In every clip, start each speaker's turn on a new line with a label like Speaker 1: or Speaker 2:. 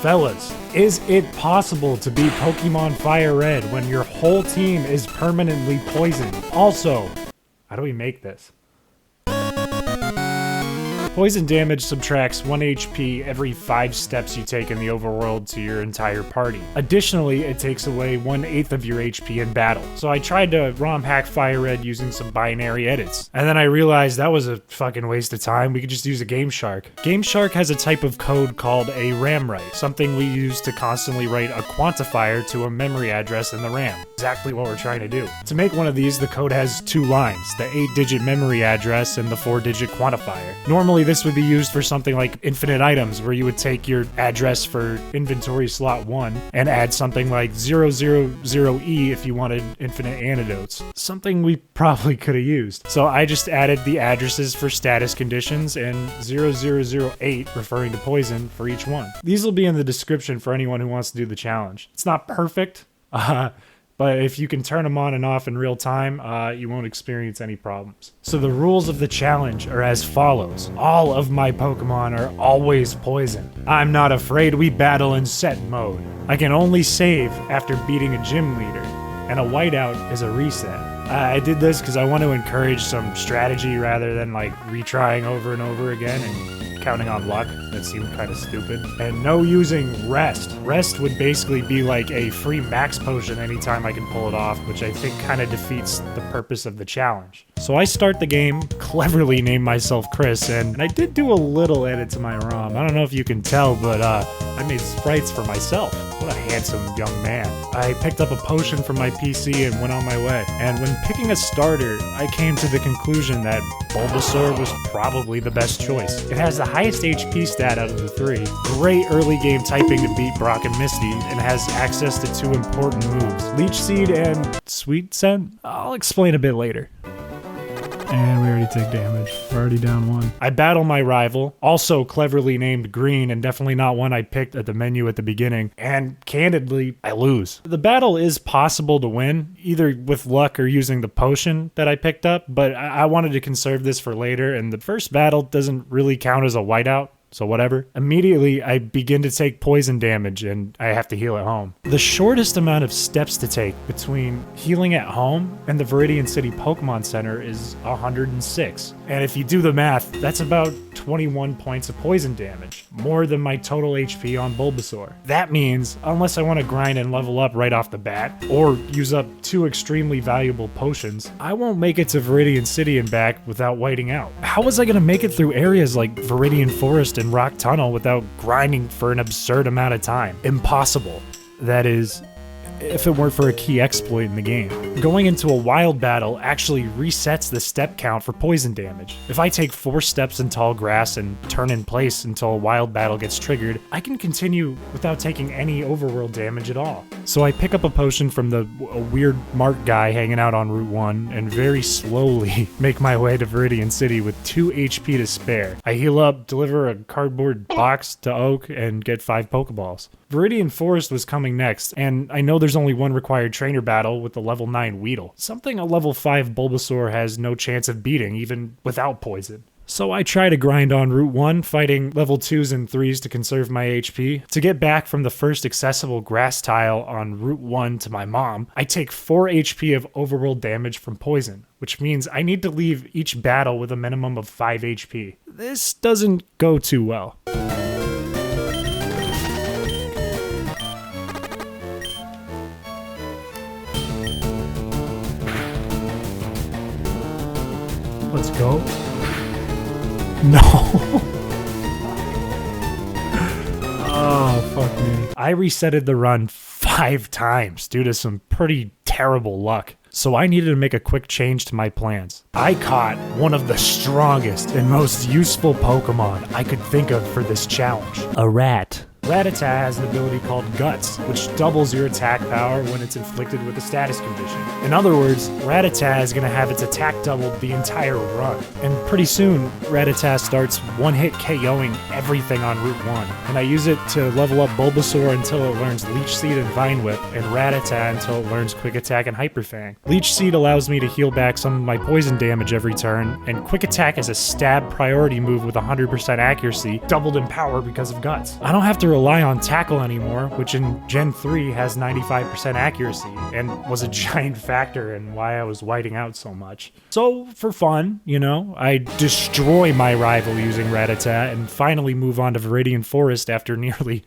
Speaker 1: Fellas, is it possible to beat Pokémon Fire Red when your whole team is permanently poisoned? Also, how do we make this? Poison damage subtracts 1 HP every 5 steps you take in the overworld to your entire party. Additionally, it takes away 1/8 of your HP in battle. So I tried to ROM hack Fire Red using some binary edits. And then I realized that was a fucking waste of time. We could just use a Game Shark. Game Shark has a type of code called a RAM write, something we use to constantly write a quantifier to a memory address in the RAM. Exactly what we're trying to do. To make one of these, the code has 2 lines, the 8-digit memory address and the 4-digit quantifier. Normally, this would be used for something like infinite items, where you would take your address for inventory slot 1 and add something like 000E if you wanted infinite antidotes. Something we probably could have used. So I just added the addresses for status conditions and 0008 referring to poison for each one. These will be in the description for anyone who wants to do the challenge. It's not perfect, but if you can turn them on and off in real time, you won't experience any problems. So the rules of the challenge are as follows. All of my Pokemon are always poisoned. I'm not afraid we battle in set mode. I can only save after beating a gym leader, and a whiteout is a reset. I did this because I want to encourage some strategy rather than like retrying over and over again and counting on luck. That seemed kind of stupid. And no using rest. Rest would basically be like a free max potion anytime I can pull it off, which I think kind of defeats the purpose of the challenge. So I start the game, cleverly named myself Chris, and I did do a little edit to my ROM. I don't know if you can tell, but I made sprites for myself. What a handsome young man. I picked up a potion from my PC and went on my way. And when picking a starter, I came to the conclusion that Bulbasaur was probably the best choice. It has the highest HP stat out of the 3, great early game typing to beat Brock and Misty, and has access to 2 important moves, Leech Seed and Sweet Scent. I'll explain a bit later. And we already take damage. We're already down 1. I battle my rival, also cleverly named Green, and definitely not one I picked at the menu at the beginning, and candidly, I lose. The battle is possible to win, either with luck or using the potion that I picked up, but I wanted to conserve this for later, and the first battle doesn't really count as a whiteout. So whatever. Immediately, I begin to take poison damage and I have to heal at home. The shortest amount of steps to take between healing at home and the Viridian City Pokemon Center is 106. And if you do the math, that's about 21 points of poison damage, more than my total HP on Bulbasaur. That means, unless I want to grind and level up right off the bat, or use up 2 extremely valuable potions, I won't make it to Viridian City and back without whiting out. How was I going to make it through areas like Viridian Forest and Rock Tunnel without grinding for an absurd amount of time? Impossible. That is, if it weren't for a key exploit in the game. Going into a wild battle actually resets the step count for poison damage. If I take 4 steps in tall grass and turn in place until a wild battle gets triggered, I can continue without taking any overworld damage at all. So I pick up a potion from a weird Mark guy hanging out on Route 1 and very slowly make my way to Viridian City with 2 HP to spare. I heal up, deliver a cardboard box to Oak, and get 5 Pokeballs. Viridian Forest was coming next, and I know there's only one required trainer battle with the level 9 Weedle, something a level 5 Bulbasaur has no chance of beating, even without poison. So I try to grind on Route 1, fighting level 2s and 3s to conserve my HP. To get back from the first accessible grass tile on Route 1 to my mom, I take 4 HP of overworld damage from poison, which means I need to leave each battle with a minimum of 5 HP. This doesn't go too well. Let's go. No. Oh, fuck me. I resetted the run 5 times due to some pretty terrible luck. So I needed to make a quick change to my plans. I caught one of the strongest and most useful Pokemon I could think of for this challenge. A rat. Rattata has an ability called Guts, which doubles your attack power when it's inflicted with a status condition. In other words, Rattata is going to have its attack doubled the entire run. And pretty soon, Rattata starts one-hit KOing everything on Route 1. And I use it to level up Bulbasaur until it learns Leech Seed and Vine Whip, and Rattata until it learns Quick Attack and Hyper Fang. Leech Seed allows me to heal back some of my poison damage every turn, and Quick Attack is a stab priority move with 100% accuracy, doubled in power because of Guts. I don't have to rely on tackle anymore, which in Gen 3 has 95% accuracy and was a giant factor in why I was whiting out so much. So, for fun, you know, I destroy my rival using Rattata and finally move on to Viridian Forest after nearly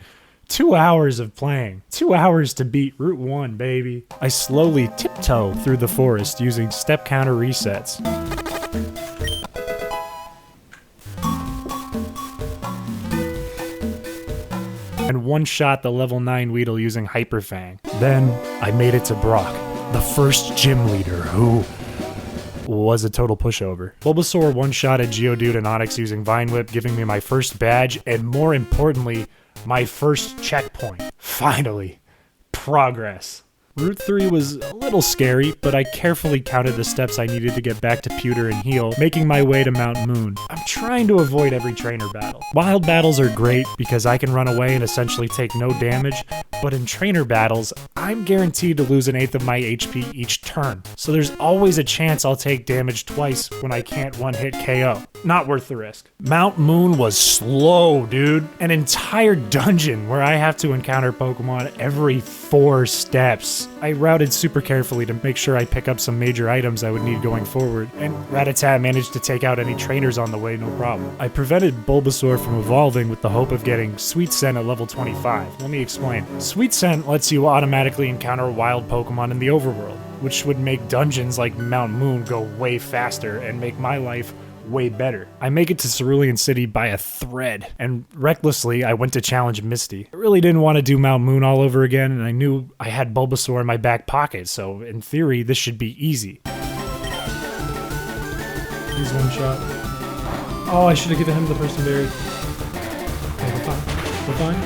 Speaker 1: 2 hours of playing. 2 hours to beat Route 1, baby. I slowly tiptoe through the forest using step counter resets. And one-shot the level 9 Weedle using Hyper Fang. Then I made it to Brock, the first gym leader who was a total pushover. Bulbasaur one-shotted Geodude and Onix using Vine Whip, giving me my first badge, and more importantly, my first checkpoint. Finally. Progress. Route 3 was a little scary, but I carefully counted the steps I needed to get back to Pewter and heal, making my way to Mount Moon. I'm trying to avoid every trainer battle. Wild battles are great because I can run away and essentially take no damage, but in trainer battles, I'm guaranteed to lose an eighth of my HP each turn, so there's always a chance I'll take damage twice when I can't one-hit KO. Not worth the risk. Mount Moon was slow, dude. An entire dungeon where I have to encounter Pokemon every 4 steps. I routed super carefully to make sure I pick up some major items I would need going forward, and Rattata managed to take out any trainers on the way, no problem. I prevented Bulbasaur from evolving with the hope of getting Sweet Scent at level 25. Let me explain. Sweet Scent lets you automatically encounter wild Pokemon in the overworld, which would make dungeons like Mount Moon go way faster and make my life way better. I make it to Cerulean City by a thread, and recklessly I went to challenge Misty. I really didn't want to do Mount Moon all over again, and I knew I had Bulbasaur in my back pocket, so in theory this should be easy. He's one shot. Oh, I should have given him the Person Berry. Okay, we're fine. We're fine.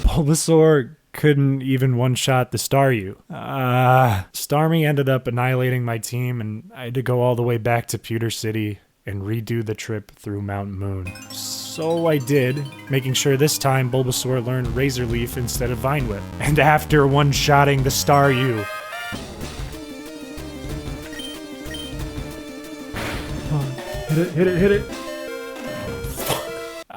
Speaker 1: Bulbasaur couldn't even one-shot the Staryu. Starmie ended up annihilating my team, and I had to go all the way back to Pewter City and redo the trip through Mount Moon. So I did, making sure this time Bulbasaur learned Razor Leaf instead of Vine Whip. And after one-shotting the Staryu, hit it.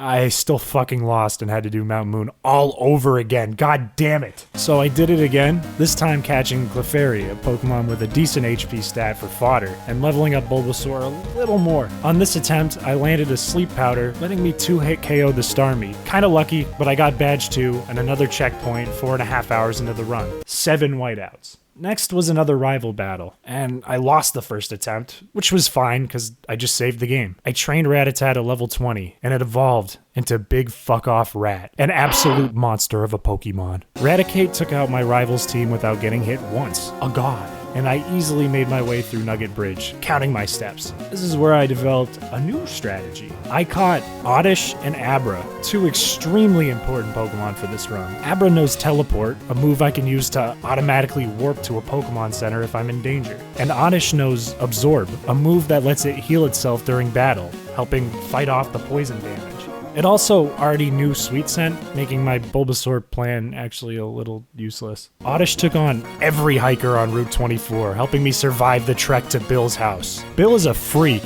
Speaker 1: I still fucking lost and had to do Mount Moon all over again. God damn it. So I did it again, this time catching Clefairy, a Pokemon with a decent HP stat for fodder, and leveling up Bulbasaur a little more. On this attempt, I landed a Sleep Powder, letting me 2-hit KO the Starmie. Kinda lucky, but I got Badge 2 and another checkpoint 4.5 hours into the run. 7 whiteouts. Next was another rival battle, and I lost the first attempt, which was fine because I just saved the game. I trained Rattata to level 20, and it evolved into Big Fuck Off Rat, an absolute monster of a Pokemon. Raticate took out my rival's team without getting hit once, a god, and I easily made my way through Nugget Bridge, counting my steps. This is where I developed a new strategy. I caught Oddish and Abra, 2 extremely important Pokemon for this run. Abra knows Teleport, a move I can use to automatically warp to a Pokemon Center if I'm in danger. And Oddish knows Absorb, a move that lets it heal itself during battle, helping fight off the poison damage. It also already knew Sweet Scent, making my Bulbasaur plan actually a little useless. Oddish took on every hiker on Route 24, helping me survive the trek to Bill's house. Bill is a freak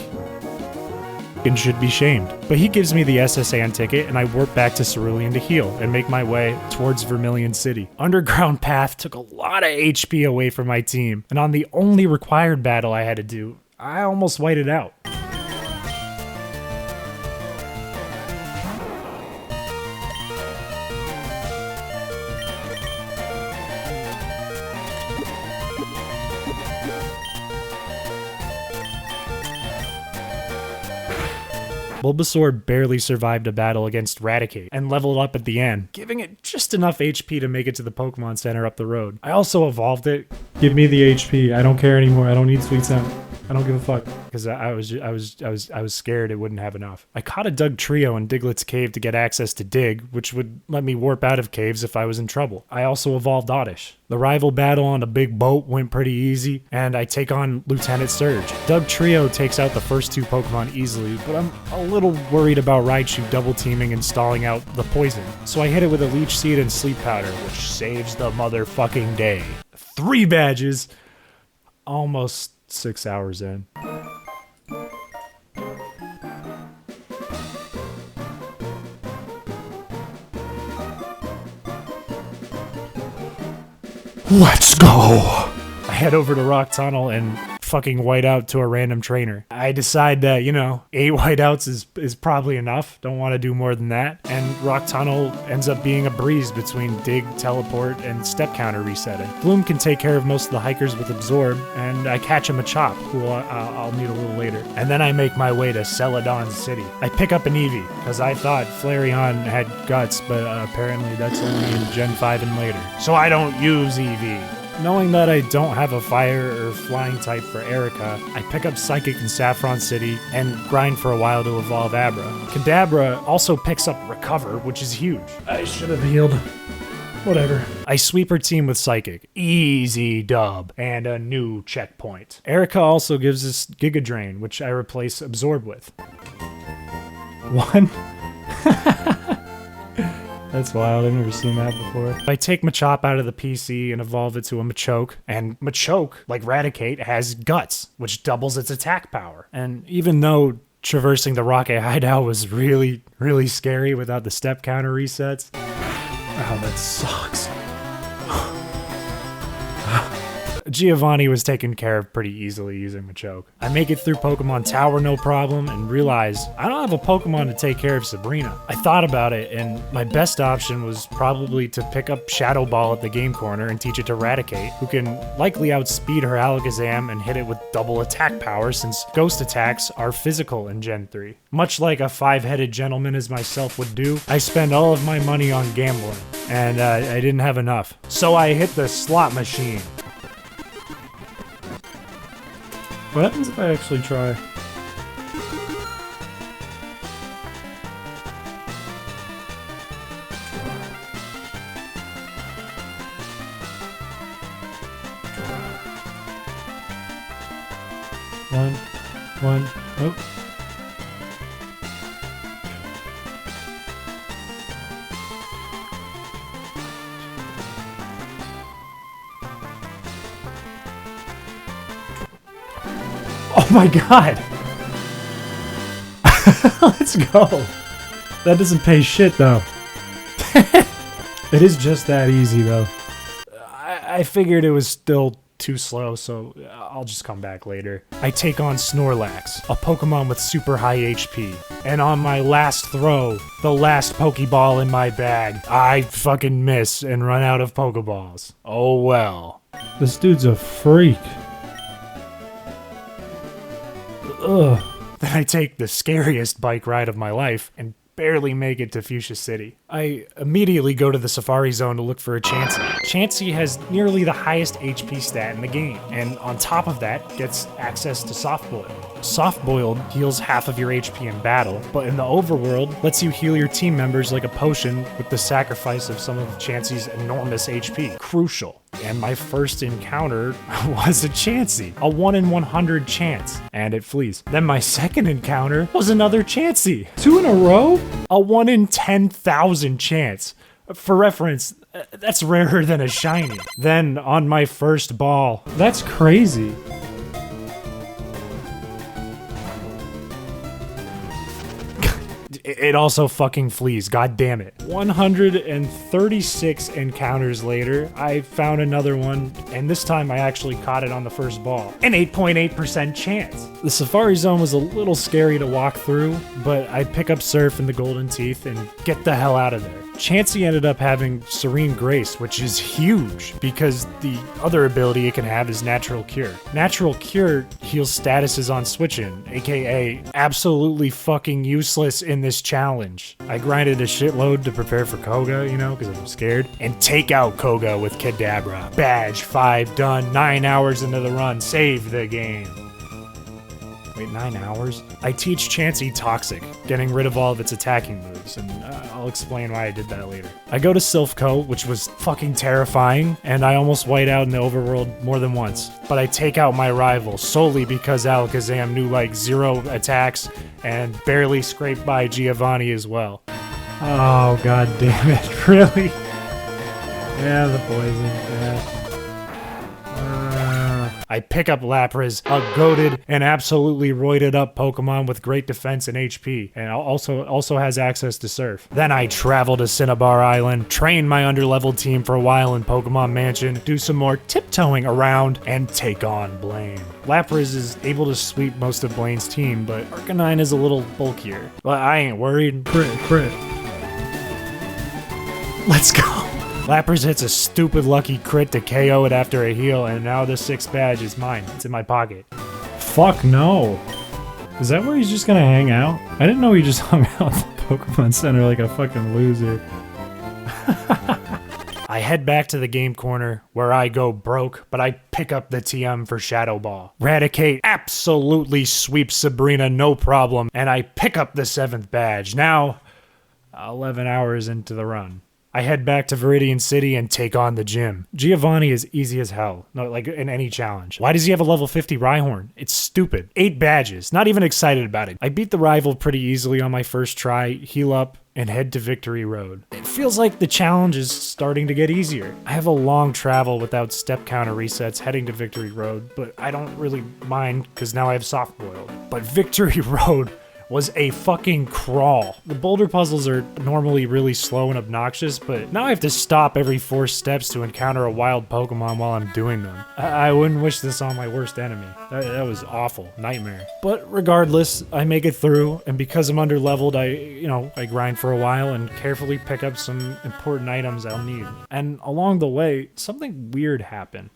Speaker 1: and should be shamed, but he gives me the SS Ann ticket and I warp back to Cerulean to heal and make my way towards Vermilion City. Underground Path took a lot of HP away from my team, and on the only required battle I had to do, I almost whited it out. Bulbasaur barely survived a battle against Raticate and leveled up at the end, giving it just enough HP to make it to the Pokemon Center up the road. I also evolved it. Give me the HP. I don't care anymore. I don't need Sweet Scent. I don't give a fuck. Because I was scared it wouldn't have enough. I caught a Dug Trio in Diglett's cave to get access to Dig, which would let me warp out of caves if I was in trouble. I also evolved Oddish. The rival battle on a big boat went pretty easy, and I take on Lieutenant Surge. Dug Trio takes out the first 2 Pokemon easily, but I'm a little worried about Raichu double teaming and stalling out the poison. So I hit it with a Leech Seed and Sleep Powder, which saves the motherfucking day. 3 badges, almost 6 hours in. Let's go! I head over to Rock Tunnel and fucking white out to a random trainer. I decide that, 8 whiteouts is probably enough. Don't want to do more than that. And Rock Tunnel ends up being a breeze between dig, teleport, and step counter resetting. Bloom can take care of most of the hikers with Absorb, and I catch him a Chop, who I'll meet a little later. And then I make my way to Celadon City. I pick up an Eevee, because I thought Flareon had guts, but apparently that's only in Gen 5 and later. So I don't use Eevee. Knowing that I don't have a fire or flying type for Erika, I pick up Psychic in Saffron City and grind for a while to evolve Abra. Kadabra also picks up Recover, which is huge. I should have healed. Whatever. I sweep her team with Psychic. Easy dub. And a new checkpoint. Erika also gives us Giga Drain, which I replace Absorb with. 1. That's wild, I've never seen that before. I take Machop out of the PC and evolve it to a Machoke, and Machoke, like Raticate, has Guts, which doubles its attack power. And even though traversing the Rocket Hideout was really, really scary without the step counter resets, oh, that sucks. Giovanni was taken care of pretty easily using Machoke. I make it through Pokemon Tower no problem and realize I don't have a Pokemon to take care of Sabrina. I thought about it and my best option was probably to pick up Shadow Ball at the game corner and teach it to Raticate, who can likely outspeed her Alakazam and hit it with double attack power since ghost attacks are physical in Gen 3. Much like a 5-headed gentleman as myself would do, I spend all of my money on gambling, and I didn't have enough. So I hit the slot machine. What happens if I actually try? One, oh. Oh my god! Let's go! That doesn't pay shit though. It is just that easy though. I figured it was still too slow, so I'll just come back later. I take on Snorlax, a Pokemon with super high HP. And on my last throw, the last Pokeball in my bag, I fucking miss and run out of Pokeballs. Oh well. This dude's a freak. Ugh. Then I take the scariest bike ride of my life and barely make it to Fuchsia City. I immediately go to the Safari Zone to look for a Chansey. Chansey has nearly the highest HP stat in the game, and on top of that, gets access to Soft Boiled. Soft Boiled heals half of your HP in battle, but in the overworld, lets you heal your team members like a potion with the sacrifice of some of Chansey's enormous HP. Crucial. And my first encounter was a Chansey, a 1 in 100 chance, and it flees. Then my second encounter was another Chansey. 2 in a row? A 1 in 10,000 chance. For reference, that's rarer than a shiny. Then on my first ball. That's crazy. It also fucking flees, god damn it. 136 encounters later, I found another one, and this time I actually caught it on the first ball. An 8.8% chance. The Safari Zone was a little scary to walk through, but I pick up Surf and the Golden Teeth and get the hell out of there. Chansey ended up having Serene Grace, which is huge, because the other ability it can have is Natural Cure. Natural Cure heals statuses on switch-in, aka absolutely fucking useless in this challenge. I grinded a shitload to prepare for Koga, because I'm scared, and take out Koga with Kadabra. Badge 5 done, 9 hours into the run, save the game. Wait, 9 hours? I teach Chansey Toxic, getting rid of all of its attacking moves, and I'll explain why I did that later. I go to Silphco, which was fucking terrifying, and I almost white out in the overworld more than once. But I take out my rival solely because Alakazam knew like 0 attacks and barely scraped by Giovanni as well. Oh god damn it, really? Yeah, the poison, yeah. I pick up Lapras, a goated and absolutely roided up Pokemon with great defense and HP, and also has access to Surf. Then I travel to Cinnabar Island, train my underleveled team for a while in Pokemon Mansion, do some more tiptoeing around, and take on Blaine. Lapras is able to sweep most of Blaine's team, but Arcanine is a little bulkier. But I ain't worried. Crit. Let's go. Lapras hits a stupid lucky crit to KO it after a heal, and now the 6th badge is mine. It's in my pocket. Fuck no. Is that where he's just gonna hang out? I didn't know he just hung out at the Pokemon Center like a fucking loser. I head back to the game corner where I go broke, but I pick up the TM for Shadow Ball. Raticate absolutely sweeps Sabrina, no problem, and I pick up the 7th badge. Now, 11 hours into the run. I head back to Viridian City and take on the gym. Giovanni is easy as hell, no, like in any challenge. Why does he have a level 50 Rhyhorn? It's stupid. 8 badges, not even excited about it. I beat the rival pretty easily on my first try, heal up, and head to Victory Road. It feels like the challenge is starting to get easier. I have a long travel without step counter resets heading to Victory Road, but I don't really mind because now I have Soft Boiled. But Victory Road was a fucking crawl. The boulder puzzles are normally really slow and obnoxious, but now I have to stop every 4 steps to encounter a wild Pokemon while I'm doing them. I wouldn't wish this on my worst enemy. That was awful. Nightmare. But regardless, I make it through, and because I'm underleveled, I grind for a while and carefully pick up some important items I'll need. And along the way, something weird happened.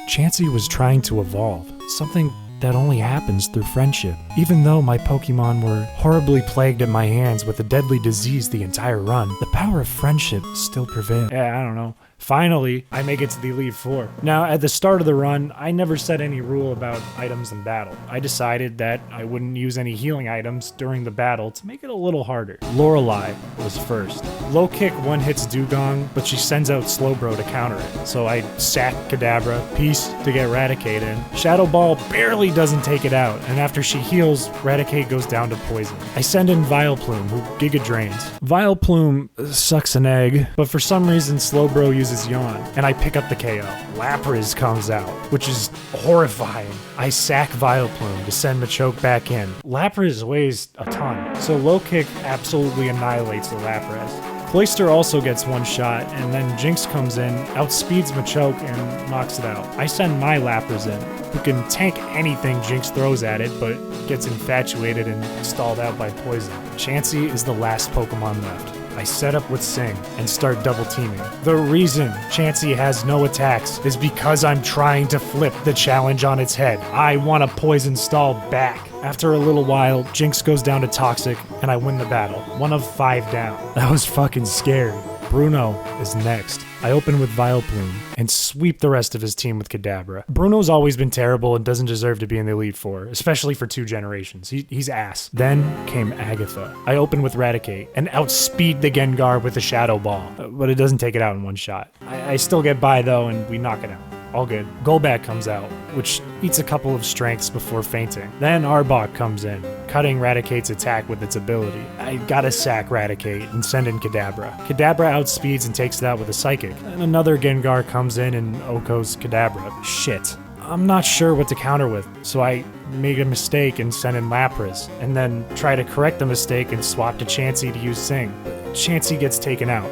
Speaker 1: Chansey was trying to evolve, something that only happens through friendship. Even though my Pokemon were horribly plagued at my hands with a deadly disease the entire run, the power of friendship still prevailed. Yeah, I don't know. Finally, I make it to the Elite Four. Now, at the start of the run, I never set any rule about items in battle. I decided that I wouldn't use any healing items during the battle to make it a little harder. Lorelei was first. Low kick one-hits Dugong, but she sends out Slowbro to counter it. So I sack Kadabra, Peace to get Raticate in. Shadow Ball barely doesn't take it out, and after she heals, Raticate goes down to poison. I send in Vileplume, who Giga Drains. Vileplume sucks an egg, but for some reason Slowbro uses Yawn, and I pick up the KO. Lapras comes out, which is horrifying. I sack Vileplume to send Machoke back in. Lapras weighs a ton, so Low Kick absolutely annihilates the Lapras. Cloyster also gets one shot, and then Jinx comes in, outspeeds Machoke, and knocks it out. I send my Lapras in, who can tank anything Jinx throws at it, but gets infatuated and stalled out by poison. Chansey is the last Pokemon left. I set up with Sing and start double teaming. The reason Chansey has no attacks is because I'm trying to flip the challenge on its head. I want a poison stall back. After a little while, Jinx goes down to Toxic, and I win the battle. 1 of 5 down. That was fucking scary. Bruno is next. I open with Vileplume and sweep the rest of his team with Kadabra. Bruno's always been terrible and doesn't deserve to be in the Elite Four, especially for 2 generations. He's ass. Then came Agatha. I open with Raticate and outspeed the Gengar with a Shadow Ball, but it doesn't take it out in one shot. I still get by though, and we knock it out. All good. Golbat comes out, which eats a couple of strengths before fainting. Then Arbok comes in, cutting Raticate's attack with its ability. I gotta sack Raticate and send in Kadabra. Kadabra outspeeds and takes it out with a Psychic. And another Gengar comes in and Oko's Kadabra. Shit. I'm not sure what to counter with, so I make a mistake and send in Lapras, and then try to correct the mistake and swap to Chansey to use Sing. Chansey gets taken out.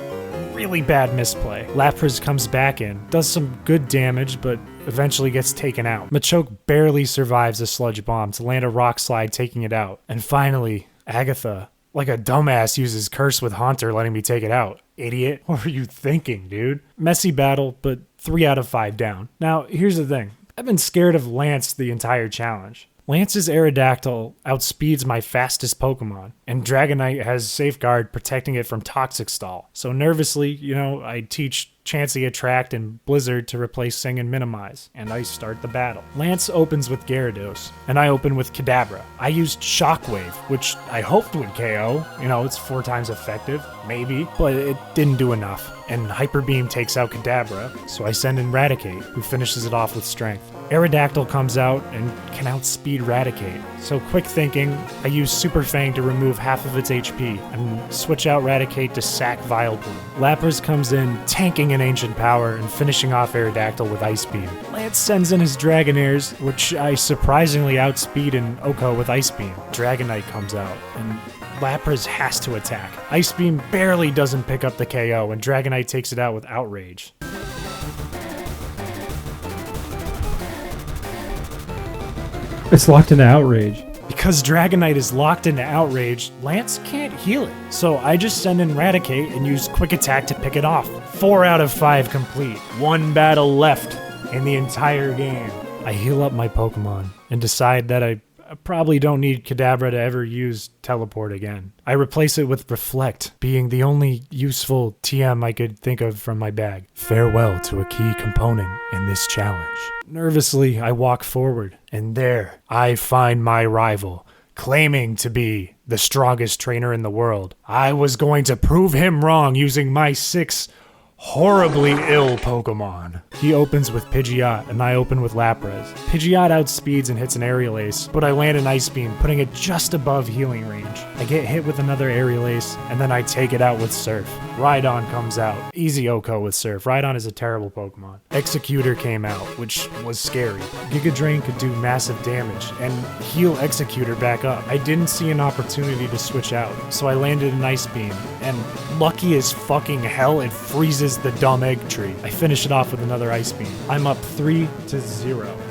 Speaker 1: Really bad misplay. Lapras comes back in, does some good damage, but eventually gets taken out. Machoke barely survives a Sludge Bomb to land a Rock Slide, taking it out. And finally, Agatha, like a dumbass, uses Curse with Haunter, letting me take it out. Idiot. What were you thinking, dude? Messy battle, but 3 out of 5 down. Now, here's the thing. I've been scared of Lance the entire challenge. Lance's Aerodactyl outspeeds my fastest Pokemon, and Dragonite has Safeguard protecting it from Toxic Stall. So nervously, I teach Chansey Attract and Blizzard to replace Sing and Minimize, and I start the battle. Lance opens with Gyarados, and I open with Kadabra. I used Shockwave, which I hoped would KO. You know, it's 4 times effective, maybe, but it didn't do enough. And Hyper Beam takes out Kadabra, so I send in Raticate, who finishes it off with Strength. Aerodactyl comes out and can outspeed Raticate. So quick thinking, I use Super Fang to remove half of its HP and switch out Raticate to sack Vileplume. Lapras comes in, tanking an Ancient Power and finishing off Aerodactyl with Ice Beam. Lance sends in his Dragonairs, which I surprisingly outspeed in Oko with Ice Beam. Dragonite comes out, and Lapras has to attack. Ice Beam barely doesn't pick up the KO, and Dragonite takes it out with Outrage.
Speaker 2: It's locked into Outrage.
Speaker 1: Because Dragonite is locked into Outrage, Lance can't heal it. So I just send in Raticate and use Quick Attack to pick it off. 4 out of 5 complete. 1 battle left in the entire game. I heal up my Pokemon and decide that I probably don't need Kadabra to ever use Teleport again. I replace it with Reflect, being the only useful TM I could think of from my bag. Farewell to a key component in this challenge. Nervously, I walk forward, and there I find my rival, claiming to be the strongest trainer in the world. I was going to prove him wrong using my 6 horribly ill Pokemon. He opens with Pidgeot, and I open with Lapras. Pidgeot outspeeds and hits an Aerial Ace, but I land an Ice Beam, putting it just above healing range. I get hit with another Aerial Ace, and then I take it out with Surf. Rhydon comes out. Easy Oko with Surf. Rhydon is a terrible Pokemon. Executor came out, which was scary. Giga Drain could do massive damage, and heal Executor back up. I didn't see an opportunity to switch out, so I landed an Ice Beam, and lucky as fucking hell, it freezes the dumb egg tree. I finish it off with another Ice Beam. I'm up 3-0.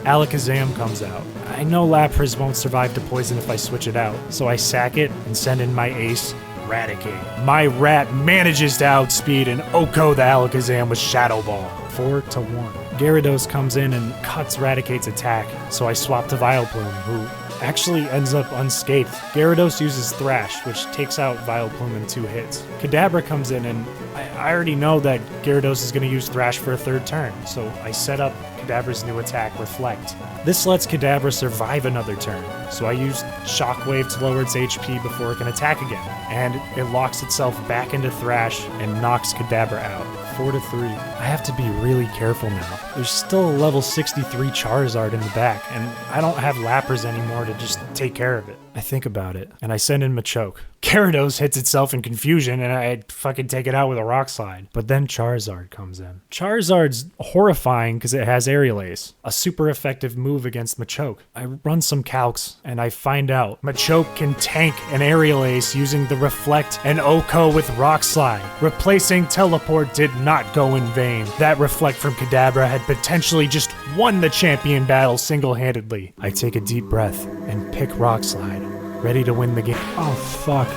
Speaker 1: Alakazam comes out. I know Lapras won't survive to poison if I switch it out, so I sack it and send in my ace, Raticate. My rat manages to outspeed and Oko the Alakazam with Shadow Ball. 4-1. Gyarados comes in and cuts Raticate's attack, so I swap to Vileplume, who actually ends up unscathed. Gyarados uses Thrash, which takes out Vileplume in 2 hits. Kadabra comes in, and I already know that Gyarados is going to use Thrash for a 3rd turn, so I set up Kadabra's new attack, Reflect. This lets Kadabra survive another turn, so I use Shockwave to lower its HP before it can attack again, and it locks itself back into Thrash and knocks Kadabra out. 4-3. I have to be really careful now. There's still a level 63 Charizard in the back, and I don't have Lapras anymore to just take care of it. I think about it, and I send in Machoke. Gyarados hits itself in confusion, and I fucking take it out with a Rock Slide. But then Charizard comes in. Charizard's horrifying because it has Aerial Ace, a super effective move against Machoke. I run some calcs, and I find out Machoke can tank an Aerial Ace using the Reflect and Oko with Rock Slide. Replacing Teleport did not go in vain. That Reflect from Kadabra had potentially just won the champion battle single-handedly. I take a deep breath and pick Rock Slide, ready to win the game.
Speaker 2: Oh, fuck.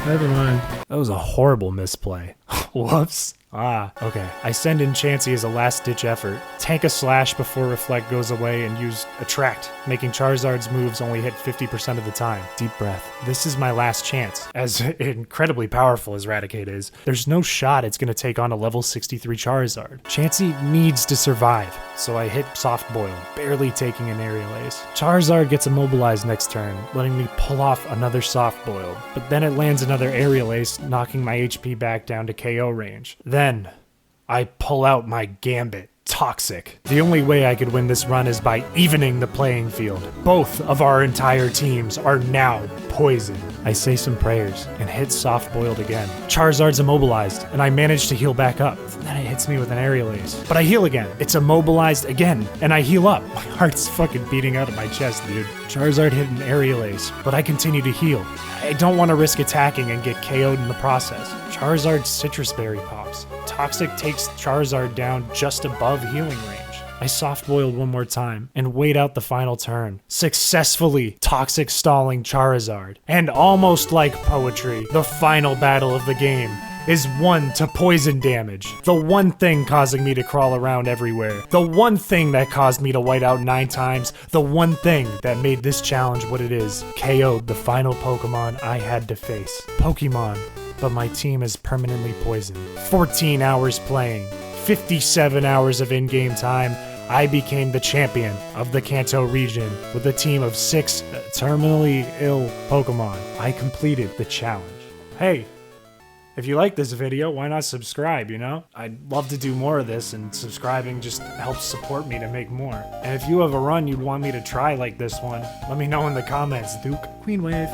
Speaker 2: Never mind.
Speaker 1: That was a horrible misplay. Whoops. Okay. I send in Chansey as a last-ditch effort, tank a Slash before Reflect goes away, and use Attract, making Charizard's moves only hit 50% of the time. Deep breath. This is my last chance. As incredibly powerful as Raticate is, there's no shot it's going to take on a level 63 Charizard. Chansey needs to survive, so I hit Soft Boil, barely taking an Aerial Ace. Charizard gets immobilized next turn, letting me pull off another Soft Boil, but then it lands another Aerial Ace, knocking my HP back down to KO range. Then I pull out my Gambit, Toxic. The only way I could win this run is by evening the playing field. Both of our entire teams are now poisoned. I say some prayers and hit Soft Boiled again. Charizard's immobilized, and I manage to heal back up. Then it hits me with an Aerial Ace. But I heal again. It's immobilized again, and I heal up. My heart's fucking beating out of my chest, dude. Charizard hit an Aerial Ace, but I continue to heal. I don't want to risk attacking and get KO'd in the process. Charizard's Citrus Berry pops. Toxic takes Charizard down just above healing range. I soft boiled one more time and wait out the final turn, successfully Toxic stalling Charizard. And almost like poetry, the final battle of the game is 1 to poison damage. The one thing causing me to crawl around everywhere. The one thing that caused me to white out 9 times. The one thing that made this challenge what it is. KO'd the final Pokemon I had to face. Pokemon but my team is permanently poisoned. 14 hours playing, 57 hours of in-game time, I became the champion of the Kanto region with a team of 6 terminally ill Pokemon. I completed the challenge. Hey, if you like this video, why not subscribe, you know? I'd love to do more of this, and subscribing just helps support me to make more. And if you have a run you'd want me to try like this one, let me know in the comments, Duke. Queen Wave.